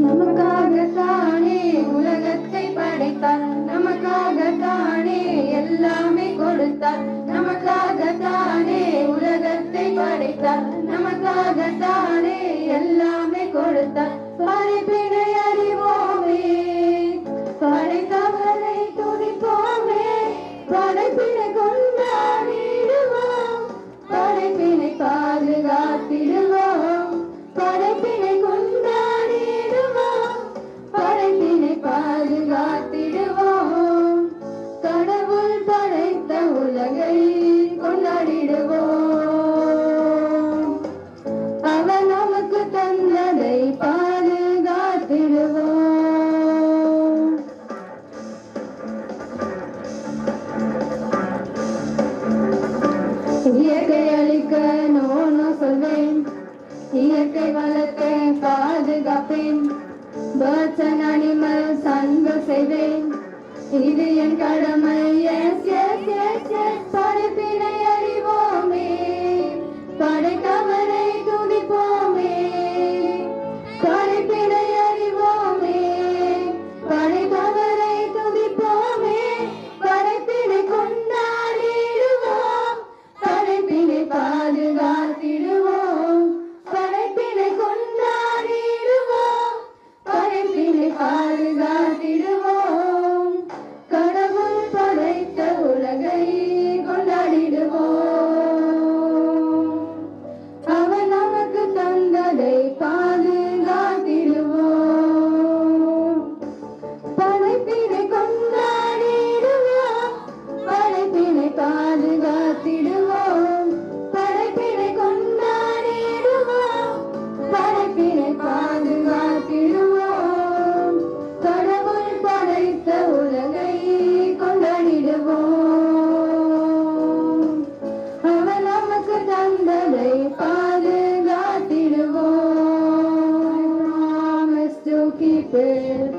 நமக்காகத்தானே உலகத்தை படைத்தார், நமக்காகத்தானே எல்லாமே கொடுத்தார். நமக்காகத்தானே உலகத்தை படைத்தார், நமக்காகத்தானே எல்லாமே கொடுத்தார். படைப்பினை அறிவோமே, படைத்தவரை துதிப்போமே, படைப்பினை கொண்டாடிடுவோம், படைப்பினை பாதுகாத்திடுவோம், படைப்பினை கொண்டாடிடுவோம், படைப்பினை பாதுகாத்திடுவோம். கடவுள் படைத்த உலகை கொண்டாடிடுவோம், அவர் நமக்கு தந்ததை பாதுகாத்திடுவோம். இயற்கை அளிக்க நோனோ சொல்வேன், இயற்கை வளத்தை பாதுகாப்பேன், பேர்ட்ஸ் அண்ட் அனிமல்ஸ் அன்பு செய்வேன், இது என் கடமை. எஸ் எஸ் எஸ் எஸ் படைப்பினை அறிவோமே, படைத்தவரை துதிப்போமே, படைப்பினை அறிவோமே, படைத்தவரை துதிப்போமே, படைப்பினை கொண்டாடிடுவோம், படைப்பினை பாதுகாத்திடுவோம், படைப்பினை கொண்டாடிடுவோம், படைப்பினை பாதுகாத்திடுவோம். கடவுள் படைத்த உலகை கொண்டாடிடுவோம், அவர் நமக்கு தந்ததை பாதுகாத்திடுவோம், படைப்பினை கொண்டாடிடுவோம், படைப்பினை பாதுகாத்திடுவோம், படைப்பினை கொண்டாடிடுவோம், படைப்பினை பாதுகாத்திடுவோம். கடவுள் படைத்த உலகை கொண்டாடிடுவோம், அவர் நமக்கு தந்ததை பாதுகாத்திடுவோம். Promise to keep it.